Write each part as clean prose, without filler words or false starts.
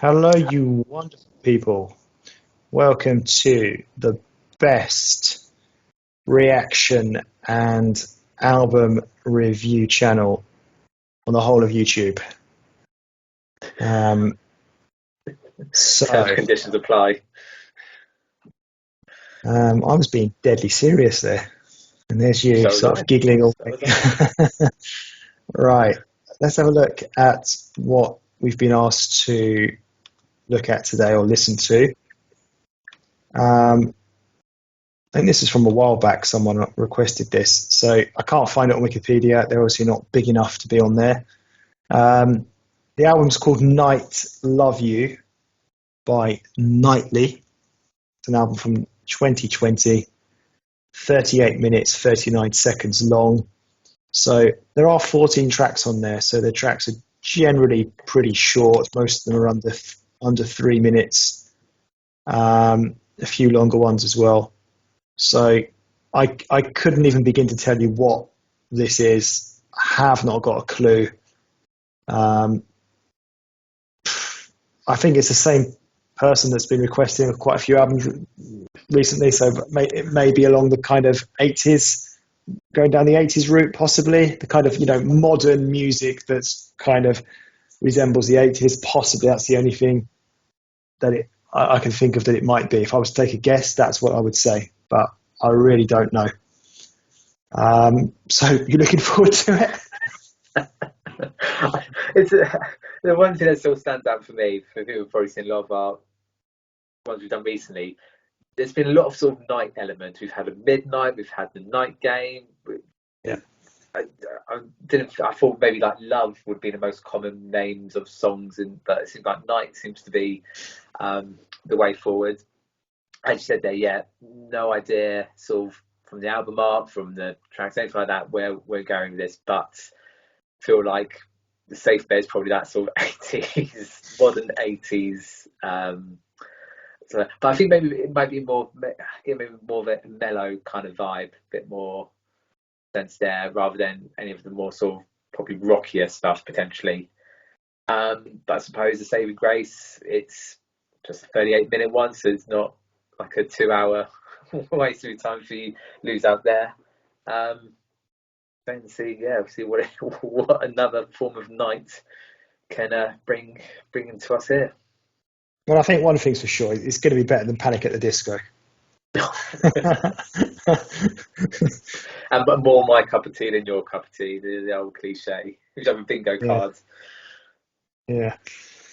Hello, you wonderful people. Welcome to the best reaction and album review channel on the whole of YouTube. Um, Terms so, and conditions apply. I was being deadly serious there, and there's you So was sort I. of giggling all So was I. day. Right, let's have a look at what we've been asked to look at today or listen to. I think this is from a while back. Someone requested this, so I can't find it on Wikipedia. They're obviously not big enough to be on there. Um, the album's called Night Love You by Nightly. It's an album from 2020, 38 minutes, 39 seconds long. So there are 14 tracks on there. So the tracks are generally pretty short. Most of them are under 3 minutes. A few longer ones as well. So I couldn't even begin to tell you what this is. I have not got a clue. Um, I think it's the same person that's been requesting quite a few albums recently, so it may be along the kind of 80s, going down the 80s route, possibly. The kind of, modern music that's kind of resembles the 80s. Possibly that's the only thing that I can think of that it might be. If I was to take a guess, that's what I would say, but I really don't know. So you're looking forward to it? It's the one thing that still stands out for me, for people who've probably seen a lot of our ones we've done recently. There's been a lot of sort of night elements. We've had a midnight, we've had the night game. Yeah. I thought maybe like love would be the most common names of songs, but it seems like night seems to be the way forward. As you said there, yeah, no idea sort of from the album art, from the tracks, anything like that, where we're going with this, but feel like the safe bet is probably that sort of 80s, modern 80s. But I think maybe it might be maybe more of a mellow kind of vibe, a bit more sense there, rather than any of the more sort of probably rockier stuff potentially. But I suppose the saving grace, it's just a 38-minute one, so it's not like a 2 hour waste of time for you lose out there. Then see what what another form of night can bring into us here. Well, I think one thing's for sure, it's going to be better than Panic at the Disco. But more my cup of tea than your cup of tea, the old cliche. We should have a bingo Yeah, card. yeah.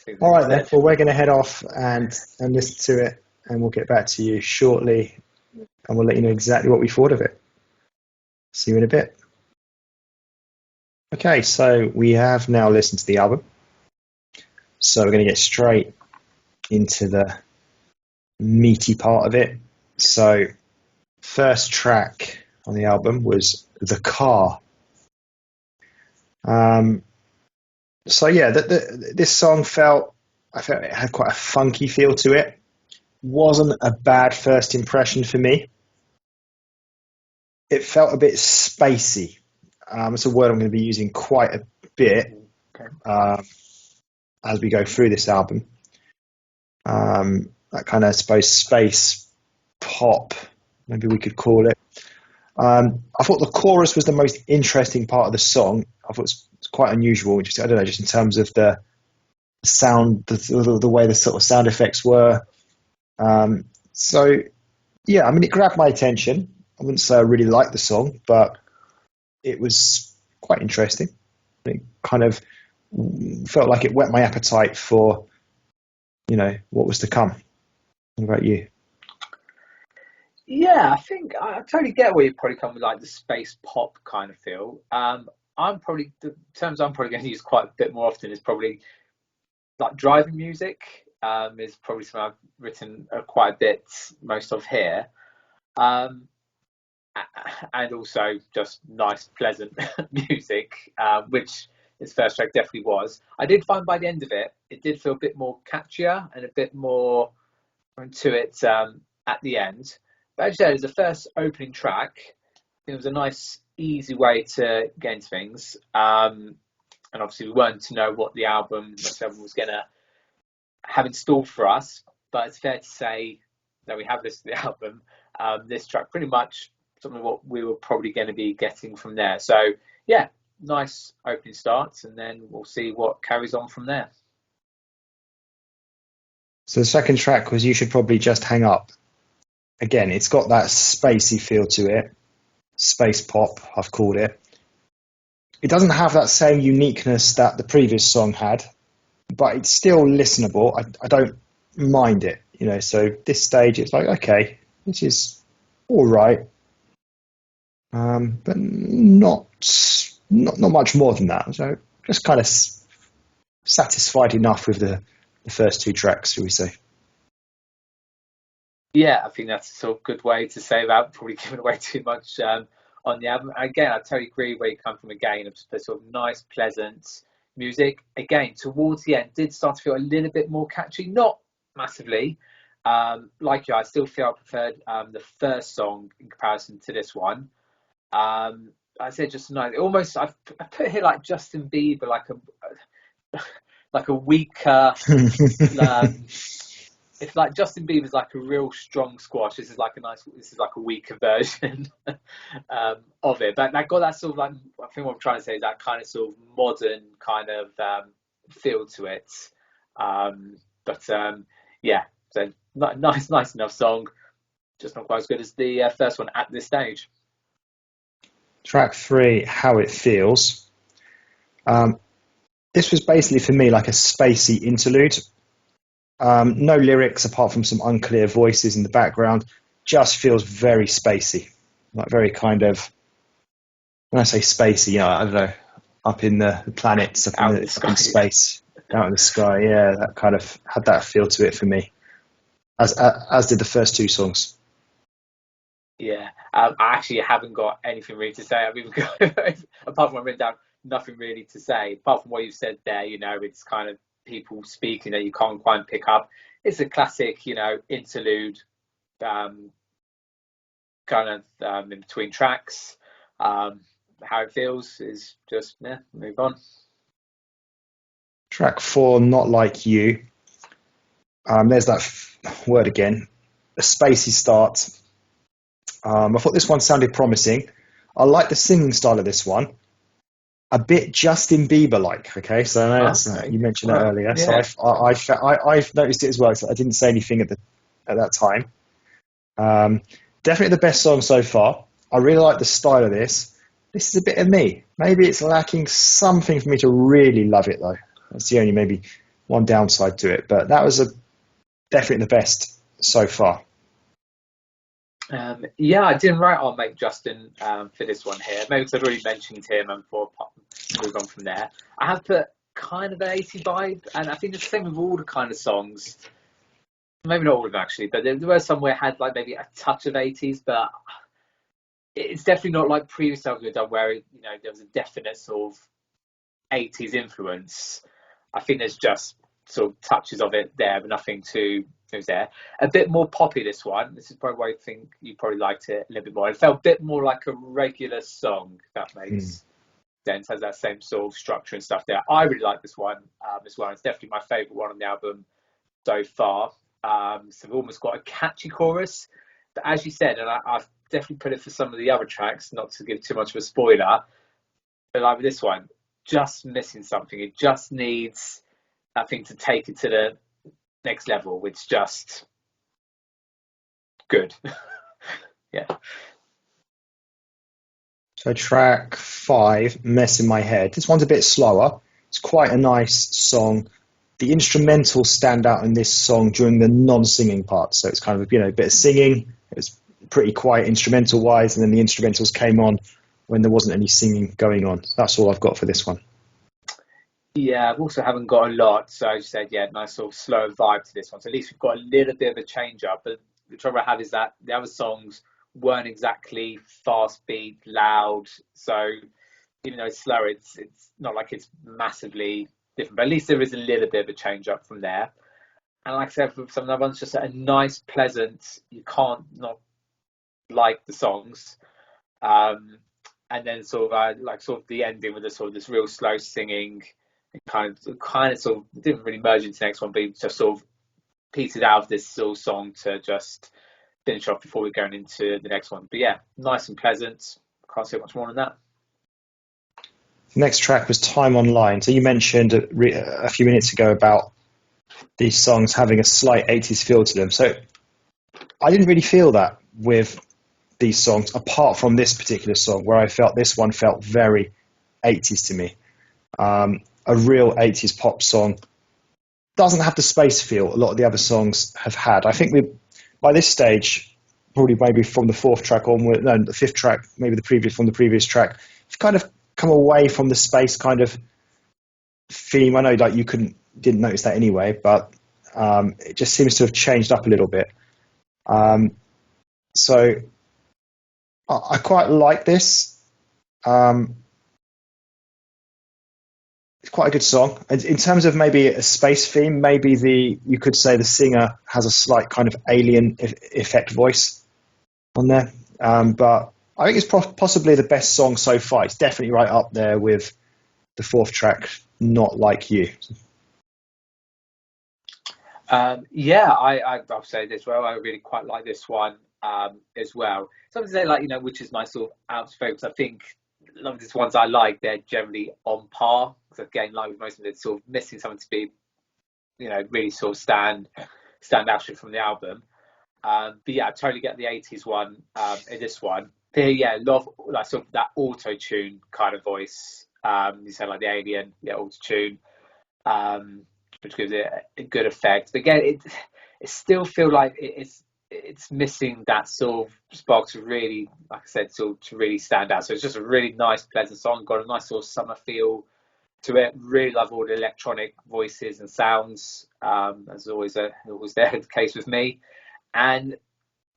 Things All right then. instead. Well, we're going to head off and listen to it, and we'll get back to you shortly, and we'll let you know exactly what we thought of it. See you in a bit. Okay, so we have now listened to the album, so we're going to get straight into the meaty part of it. So, first track on the album was "The Car." So yeah, this song I felt it had quite a funky feel to it. Wasn't a bad first impression for me. It felt a bit spacey. It's a word I'm going to be using quite a bit as we go through this album. That kind of, I suppose, space pop, maybe we could call it. I thought the chorus was the most interesting part of the song. I thought it's quite unusual, just I don't know, just in terms of the sound, the way the sort of sound effects were. So yeah, I mean, it grabbed my attention. I wouldn't say I really liked the song, but it was quite interesting. It kind of felt like it whet my appetite for, what was to come. What about you? Yeah, I think I totally get where you probably come with like the space pop kind of feel. I'm probably the terms I'm probably going to use quite a bit more often is probably like driving music. Is probably something I've written quite a bit most of here. Um, and also just nice, pleasant music, which this first track definitely was. I did find by the end of it, it did feel a bit more catchier and a bit more to it at the end. But as you said, as the first opening track, it was a nice, easy way to get into things. And obviously, we weren't to know what the album was going to have installed for us, but it's fair to say that we have listened to the album. This track pretty much some of what we were probably going to be getting from there. So yeah, nice opening starts, and then we'll see what carries on from there. So the second track was You Should Probably Just Hang Up. Again, it's got that spacey feel to it. Space pop, I've called it. It doesn't have that same uniqueness that the previous song had, but it's still listenable. I don't mind it, so this stage it's like, okay, this is all right, but not much more than that. So just kind of satisfied enough with the first two tracks, shall we say. Yeah, I think that's a sort of good way to say that, probably giving away too much on the album. Again, I totally agree where you come from again, of the sort of nice, pleasant music. Again, towards the end, did start to feel a little bit more catchy, not massively. Like you, I still feel I preferred the first song in comparison to this one. I said just tonight, almost I put here like Justin Bieber, like a weaker. If like Justin Bieber's like a real strong squash, this is like a weaker version of it. But that got that sort of like, I think what I'm trying to say is that kind of sort of modern kind of feel to it. Yeah, so nice enough song, just not quite as good as the first one at this stage. Track 3, How It Feels. This was basically for me like a spacey interlude. No lyrics apart from some unclear voices in the background. Just feels very spacey, like very kind of. When I say spacey, I don't know, up in the planets, up in space, out in the sky. Yeah, that kind of had that feel to it for me, as did the first two songs. Yeah, I actually haven't got anything really to say. I've even got, apart from I've written down, nothing really to say. Apart from what you've said there, it's kind of people speaking that you can't quite pick up. It's a classic, interlude, kind of in between tracks. How It Feels is just, move on. Track 4, Not Like You. There's that word again. A spacey start. I thought this one sounded promising. I like the singing style of this one. A bit Justin Bieber-like. Okay, so I know you mentioned that earlier. Yeah. So I've noticed it as well. So I didn't say anything at that time. Definitely the best song so far. I really like the style of this. This is a bit of me. Maybe it's lacking something for me to really love it, though. That's the only maybe one downside to it. But that was definitely the best so far. Yeah, I didn't write our mate Justin for this one here. Maybe because I've already mentioned him and before move on from there. I have put kind of an 80 vibe, and I think it's the same with all the kind of songs. Maybe not all of them actually, but there were some where it had like maybe a touch of 80s, but it's definitely not like previous albums we've done where there was a definite sort of 80s influence. I think there's just sort of touches of it there, but nothing too there. A bit more poppy, this one. This is probably why I think you probably liked it a little bit more. It felt a bit more like a regular song, if that makes sense. Has that same sort of structure and stuff there. I really like this one as well. It's definitely my favourite one on the album so far. So we've almost got a catchy chorus. But as you said, and I've definitely put it for some of the other tracks, not to give too much of a spoiler, but like with this one, just missing something. It just needs that thing to take it to the next level. It's just good. Yeah. So track 5, Mess in My Head. This one's a bit slower. It's quite a nice song. The instrumentals stand out in this song during the non-singing parts. So it's kind of a bit of singing. It was pretty quiet instrumental wise, and then the instrumentals came on when there wasn't any singing going on. So that's all I've got for this one. Yeah, I've also haven't got a lot, so I just said, nice sort of slow vibe to this one. So at least we've got a little bit of a change up. But the trouble I have is that the other songs weren't exactly fast beat, loud. So even though it's slower, it's not like it's massively different. But at least there is a little bit of a change up from there. And like I said, for some of the other ones, just a nice, pleasant. You can't not like the songs. And then sort of the ending with this real slow singing. it kind of sort of didn't really merge into the next one, but it just sort of petered out of this sort of song to just finish off before we're going into the next one. But yeah, nice and pleasant. Can't say much more than that. Next track was Time Online. So you mentioned a few minutes ago about these songs having a slight 80s feel to them. So I didn't really feel that with these songs, apart from this particular song, where I felt this one felt very 80s to me. A real 80s pop song. Doesn't have the space feel a lot of the other songs have had. I think by this stage, probably maybe from the fourth track onward, no, the fifth track, maybe from the previous track, we've kind of come away from the space kind of theme. I know like you didn't notice that anyway, but it just seems to have changed up a little bit. So I quite like this. It's quite a good song. In terms of maybe a space theme, maybe you could say the singer has a slight kind of alien effect voice on there. But I think it's possibly the best song so far. It's definitely right up there with the fourth track, Not Like You. Yeah, I'll say this as well. I really quite like this one as well. Something to say, like, which is my sort of out focus. I think a lot of these ones I like, they're generally on par. Because again, like with most of them, it's sort of missing something to be, really sort of stand out from the album. But yeah, I totally get the 80s one in this one. But yeah, love like sort of that auto tune kind of voice. You said like the alien, yeah, auto tune, which gives it a good effect. But again, it still feel like it's missing that sort of spark to really, like I said, to really stand out. So it's just a really nice, pleasant song. Got a nice sort of summer feel to it. Really love all the electronic voices and sounds. As always there the case with me. And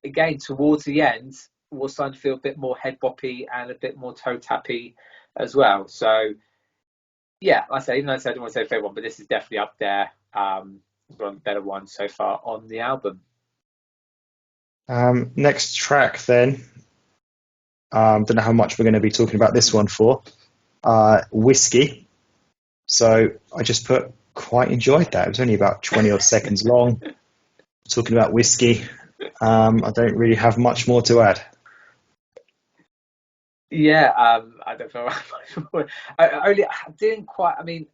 again, towards the end, we're starting to feel a bit more head boppy and a bit more toe tappy as well. So yeah, like I say, even though I don't want to say favorite one, but this is definitely up there. One of the better ones so far on the album. Next track then. Don't know how much we're going to be talking about this one for. Whiskey. So I just quite enjoyed that. It was only about 20 odd seconds long. Talking about whiskey. I don't really have much more to add. Yeah, I don't know how much more. I didn't quite. I mean,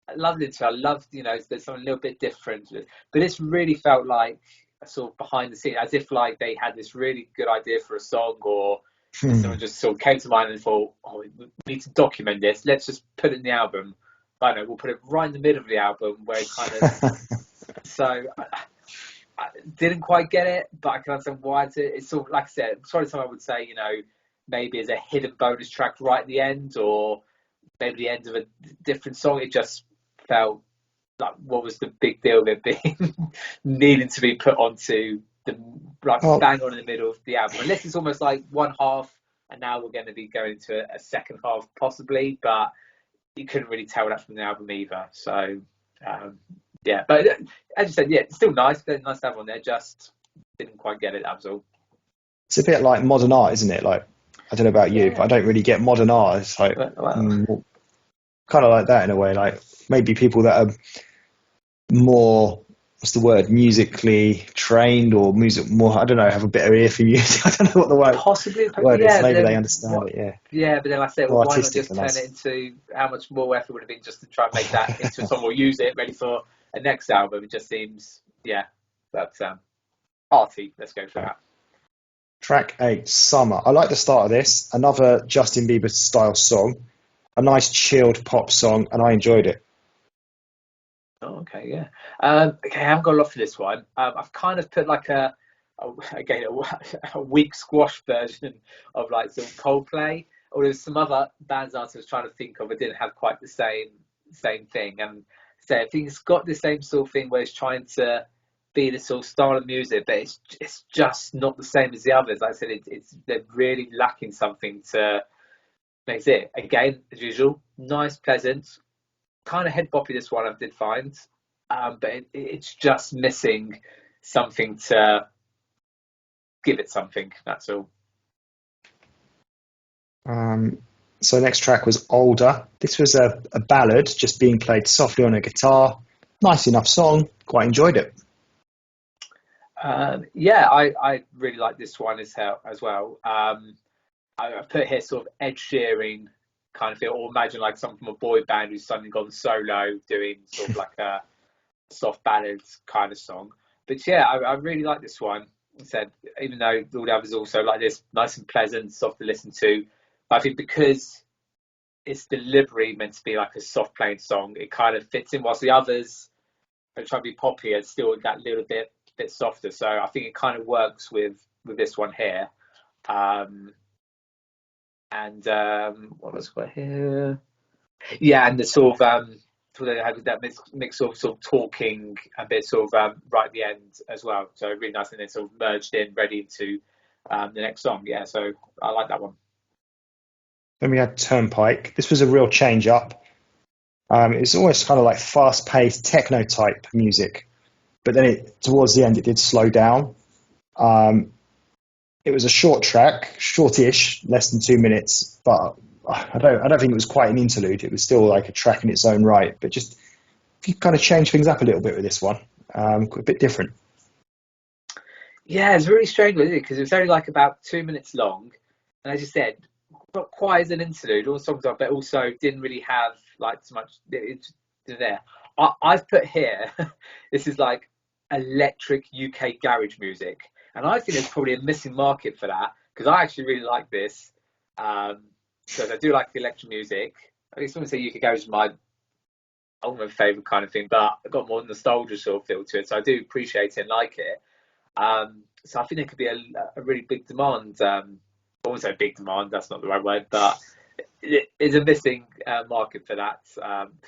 I loved it. I loved, there's something a little bit different, but this really felt like a sort of behind the scenes, as if like they had this really good idea for a song, or someone just sort of came to mind and thought, oh, we need to document this. Let's just put it in the album. I don't know, we'll put it right in the middle of the album where it kind of. So I didn't quite get it, but I can understand why it's sort of, like I said, sorry, someone would say, maybe as a hidden bonus track right at the end, or maybe the end of a different song. It just felt like, what was the big deal of it being needing to be put onto the bang on in the middle of the album? Unless it's almost like one half, and now we're going to be going to a second half possibly, but you couldn't really tell that from the album either. So yeah, but as you said, yeah, it's still nice. Nice to have on there. Just didn't quite get it. That was all. It's a bit like modern art, isn't it? Like, I don't know about you, but I don't really get modern art. It's like kind of like that in a way. Like maybe people that are more, what's the word, musically trained, or more, I don't know, have a better ear for music. I don't know what the word is. Maybe they understand it. Yeah. Yeah, but then like I said, why not just turn it into, how much more effort would have been just to try and make that into a song or use it ready for a next album? It just seems, yeah, that's arty. Let's go for that. Track 8, Summer. I like the start of this. Another Justin Bieber style song. A nice chilled pop song, and I enjoyed it. Oh, okay, yeah. Okay, I haven't got a lot for this one. I've kind of put like a weak squash version of like some Coldplay, or there's some other bands I was trying to think of that didn't have quite the same thing. And so I think it's got the same sort of thing where it's trying to be this sort of style of music, but it's just not the same as the others. Like I said, they're really lacking something to make it. Again, as usual, nice, pleasant, kind of head boppy. This one I did find, but it's just missing something to give it something. That's all. So the next track was Older. This was a ballad just being played softly on a guitar. Nice enough song. Quite enjoyed it. Yeah, I really like this one as well. I put here sort of Ed Sheeran kind of feel, or imagine like someone from a boy band who's suddenly gone solo doing sort of like a soft ballads kind of song. But yeah, I really like this one. I said, even though all the others also like this, nice and pleasant, soft to listen to. But I think because its delivery meant to be like a soft playing song, it kind of fits in. Whilst the others are trying to be poppy, it's still that little bit softer. So I think it kind of works with this one here. And what was got here? Yeah, and the sort of they had that mix of sort of talking and bit sort of right at the end as well. So really nice, and then sort of merged in, ready into the next song. Yeah, so I like that one. Then we had Turnpike. This was a real change up. It's almost kind of like fast-paced techno type music, but then towards the end it did slow down. It was a short track, shortish, less than 2 minutes, but I don't think it was quite an interlude. It was still like a track in its own right, but just you kind of change things up a little bit with this one, a bit different. Yeah, it's really strange, isn't it? Because it was only like about 2 minutes long, and as you said, not quite as an interlude. All songs are, but also didn't really have like so much. It's there. I've put here. This is like electric UK garage music, and I think there's probably a missing market for that because I actually really like this. Because I do like the electric music. I guess someone say UK garage is my ultimate favourite kind of thing, but I've got more nostalgia sort of feel to it, so I do appreciate it and like it. So I think there could be a really big demand. I won't say big demand, that's not the right word, but it is a missing market for that.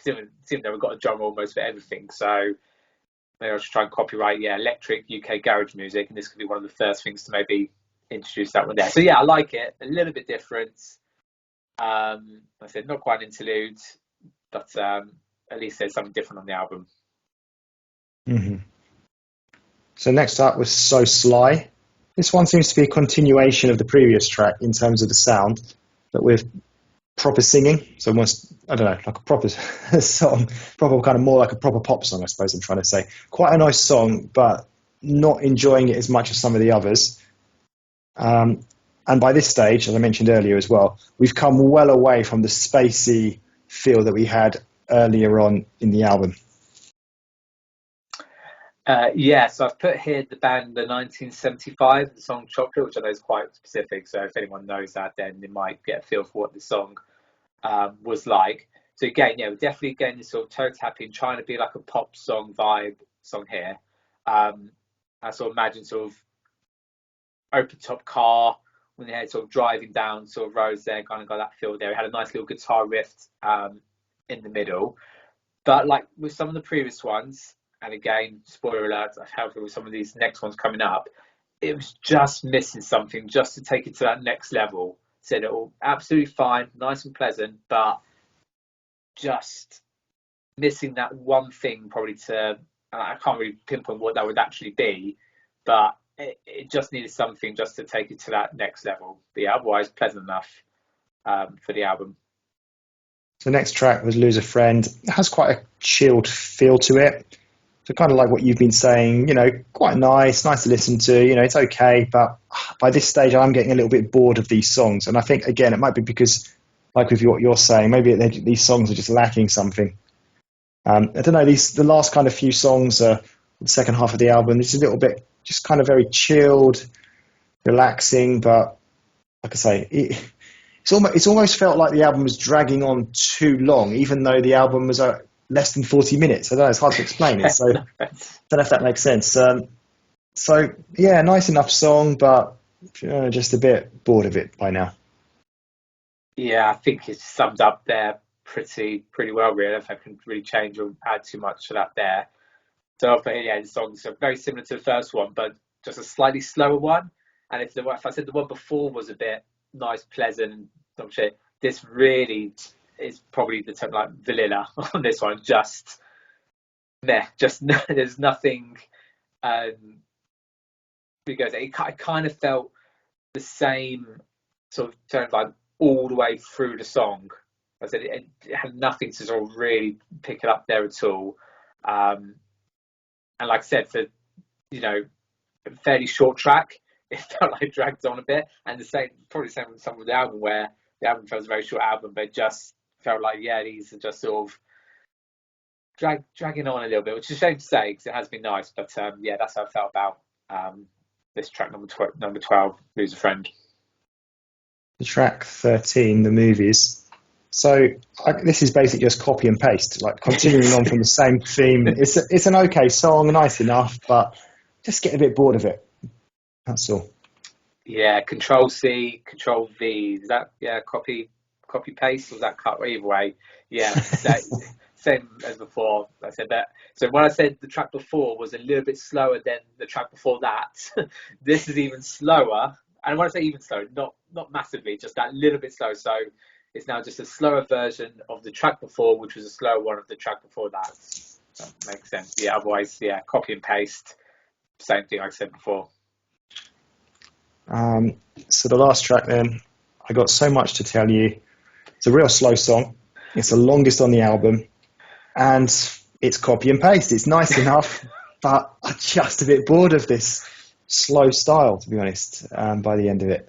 Seeing that we've got a genre almost for everything, so maybe I'll just try and copyright, electric UK garage music, and this could be one of the first things to maybe introduce that one there. So yeah, I like it. A little bit different. I said not quite an interlude, but at least there's something different on the album. Mm-hmm. So next up was So Sly. This one seems to be a continuation of the previous track in terms of the sound, but with proper singing. So almost, I don't know, like a proper song, proper kind of more like a proper pop song, I suppose I'm trying to say. Quite a nice song, but not enjoying it as much as some of the others. And by this stage, as I mentioned earlier as well, we've come well away from the spacey feel that we had earlier on in the album. So I've put here the band The 1975, the song Chocolate, which I know is quite specific. So if anyone knows that, then they might get a feel for what the song was like. So again, we're definitely getting this sort of toe tapping, trying to be like a pop song vibe song here. I sort of imagine sort of open top car when they had sort of driving down sort of roads there, kind of got that feel there. It had a nice little guitar riff in the middle. But like with some of the previous ones, and again, spoiler alert, I've helped with some of these next ones coming up, it was just missing something just to take it to that next level. Said it all absolutely fine, nice and pleasant, but just missing that one thing probably to, I can't really pinpoint what that would actually be, but it just needed something just to take it to that next level. But yeah, otherwise pleasant enough for the album. The next track was Lose a Friend. It has quite a chilled feel to it. So kind of like what you've been saying, quite nice to listen to, it's okay. But by this stage, I'm getting a little bit bored of these songs. And I think, again, it might be because, like with what you're saying, maybe these songs are just lacking something. I don't know, the last kind of few songs, the second half of the album, it's a little bit just kind of very chilled, relaxing. But like I say, it's almost felt like the album was dragging on too long, even though the album was less than 40 minutes. I don't know, it's hard to explain it. So I don't know if that makes sense. So yeah, nice enough song, but just a bit bored of it by now. Yeah, I think it's summed up there pretty well, really. I don't think I can really change or add too much to that there. So the songs are very similar to the first one, but just a slightly slower one. And if I said the one before was a bit nice, pleasant, this really is probably the term like vanilla on this one. Just there's nothing because it kind of felt the same sort of tone vibe all the way through the song. I said it had nothing to sort of really pick it up there at all. And like I said, for a fairly short track, it felt like it dragged on a bit. And probably the same with some of the album, where the album feels a very short album, but it just felt like, these are just sort of dragging on a little bit, which is a shame to say because it has been nice. But that's how I felt about this track number 12, Lose a Friend. The track 13, The Movies. So this is basically just copy and paste, like continuing on from the same theme. It's an okay song, nice enough, but just get a bit bored of it. That's all. Yeah, Control C, Control V. Is that copy paste? Or was that cut? Either way, yeah. Same as before. I said that. So when I said the track before was a little bit slower than the track before that, this is even slower. And when I say even slower, not massively, just that little bit slow. So it's now just a slower version of the track before, which was a slower one of the track before that. That makes sense. Yeah. Otherwise, copy and paste. Same thing like I said before. So the last track then, I Got So Much to Tell You. It's a real slow song. It's the longest on the album, and it's copy and paste. It's nice enough, but I'm just a bit bored of this slow style, to be honest, by the end of it.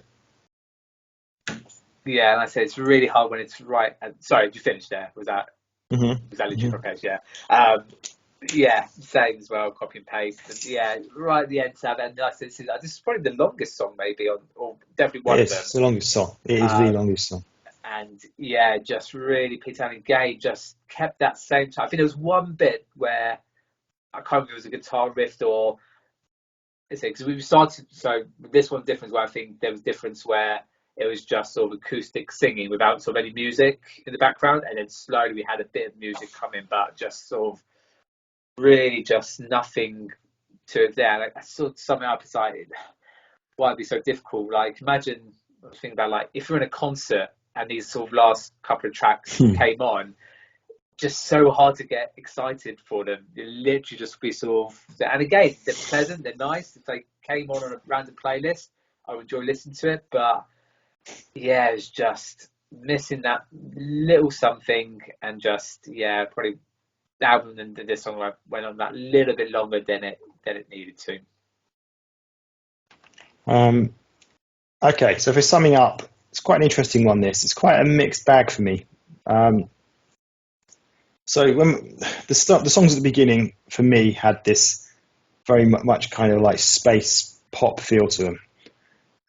Yeah, and I say it's really hard when it's right. Sorry, did you finish there? Was that literally from page? Yeah, same as well, copy and paste. And right at the end, and I said, this is probably the longest song, maybe, or definitely one of them. It's the longest song. It is the longest song. And just really, Peter and Gabe just kept that same time. I think there was one bit where I can't remember if it was a guitar riff or because we started. So this one difference where I think there was difference where it was just sort of acoustic singing without sort of any music in the background, and then slowly we had a bit of music come in, but just sort of really just nothing to it there. Like I sort of sum it up, it's like, why it'd be so difficult? Like imagine, I was thinking about like if you're in a concert and these sort of last couple of tracks came on, just so hard to get excited for them. You literally just be sort of, and again, they're pleasant, they're nice. If they came on a random playlist, I would enjoy listening to it, but it's just missing that little something, and just probably the album and this song went on that little bit longer than it needed to. Okay, so for summing up, it's quite an interesting one. It's quite a mixed bag for me. So when the songs at the beginning for me had this very much kind of like space pop feel to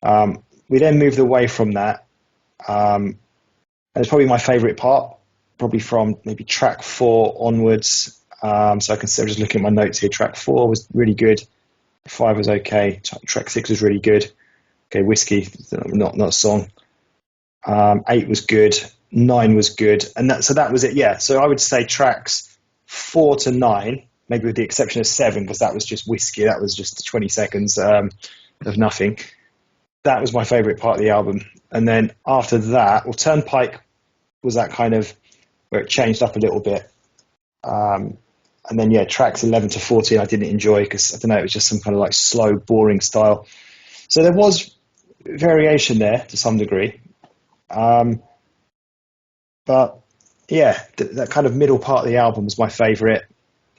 them. We then moved away from that, and it's probably my favourite part, probably from maybe track 4 onwards. So I can see, I'm just looking at my notes here. Track 4 was really good. 5 was okay. Track 6 was really good. Okay, Whiskey, not a song. 8 was good. 9 was good, and that was it. Yeah, so I would say tracks 4 to 9, maybe with the exception of 7, because that was just Whiskey. That was just 20 seconds of nothing. That was my favourite part of the album. And then after that, Turnpike was that kind of where it changed up a little bit. And then tracks 11 to 14 I didn't enjoy because I don't know, it was just some kind of like slow, boring style. So there was variation there to some degree. But that kind of middle part of the album was my favourite.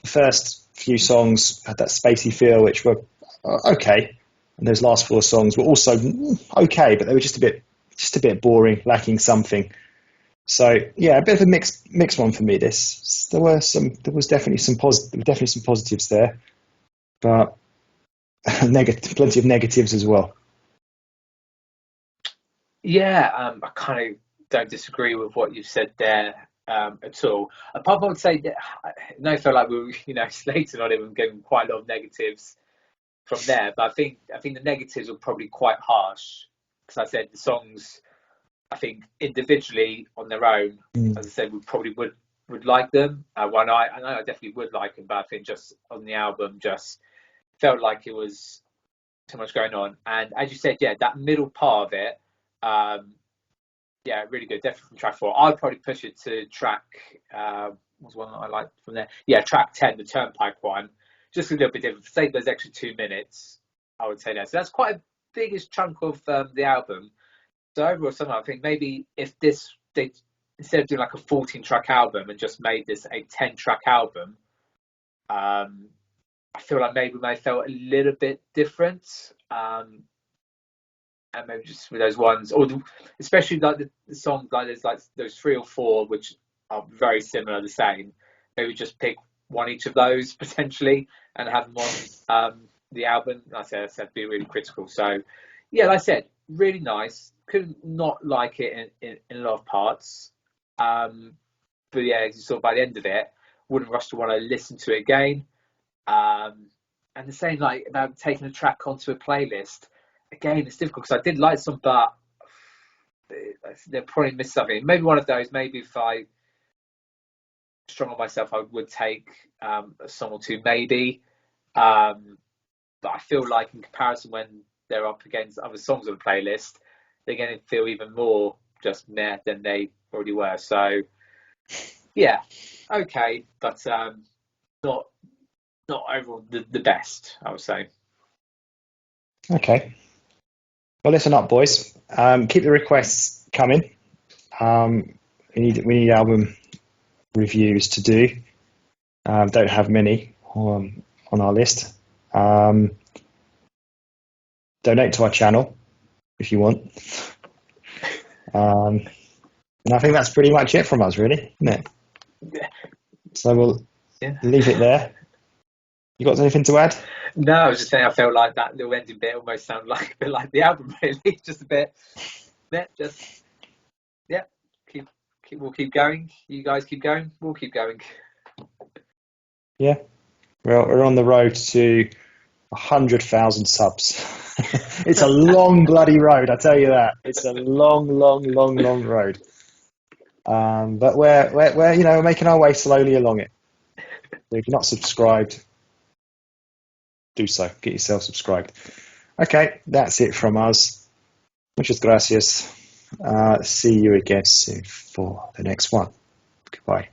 The first few songs had that spacey feel, which were okay, and those last 4 songs were also okay, but they were just a bit boring, lacking something. So a bit of a mixed one for me. There was definitely some positives there, but plenty of negatives as well. I kind of don't disagree with what you've said there at all. Apart from, I would say that I felt like we were slating on him and giving quite a lot of negatives from there. But I think the negatives were probably quite harsh because I said the songs, I think individually on their own, as I said, we probably would like them. I know I definitely would like them, but I think just on the album, just felt like it was too much going on. And as you said, that middle part of it. Really good, definitely from track 4. I'd probably push it to track was one that I liked from there. Track 10, the Turnpike one, just a little bit different. Say those extra 2 minutes, I would say that. So that's quite a biggest chunk of the album. over or something. I think maybe if they instead of doing like a 14-track album and just made this a 10-track album, I feel like maybe they felt a little bit different. And maybe just with those ones, or especially like the songs, like there's like those 3 or 4 which are very similar, the same. Maybe just pick one each of those potentially and have them on the album. Like I said, be really critical. So yeah, like I said, really nice. Could not like it in a lot of parts. But yeah, as you saw by the end of it, wouldn't rush to want to listen to it again. And the same like about taking a track onto a playlist. Again, it's difficult because I did like some, but they probably missed something. Maybe one of those. Maybe if I strong on myself, I would take a song or two, maybe. But I feel like in comparison, when they're up against other songs on the playlist, they're going to feel even more just meh than they already were. So yeah, okay, but not overall the best, I would say. Okay. Well, listen up, boys. Keep the requests coming. We need album reviews to do. Don't have many on our list. Donate to our channel if you want. And I think that's pretty much it from us, really, isn't it? Yeah. So we'll leave it there. You got anything to add? No, I was just saying I felt like that little ending bit almost sounded like a bit like the album, really. Just a bit. Yeah, we'll keep going. You guys keep going. We'll keep going. Yeah. Well, we're on the road to 100,000 subs. It's a long bloody road, I tell you that. It's a long road. But we're making our way slowly along it. So if you're not subscribed, do so. Get yourself subscribed. Okay, that's it from us. Muchas gracias. See you again soon for the next one. Goodbye.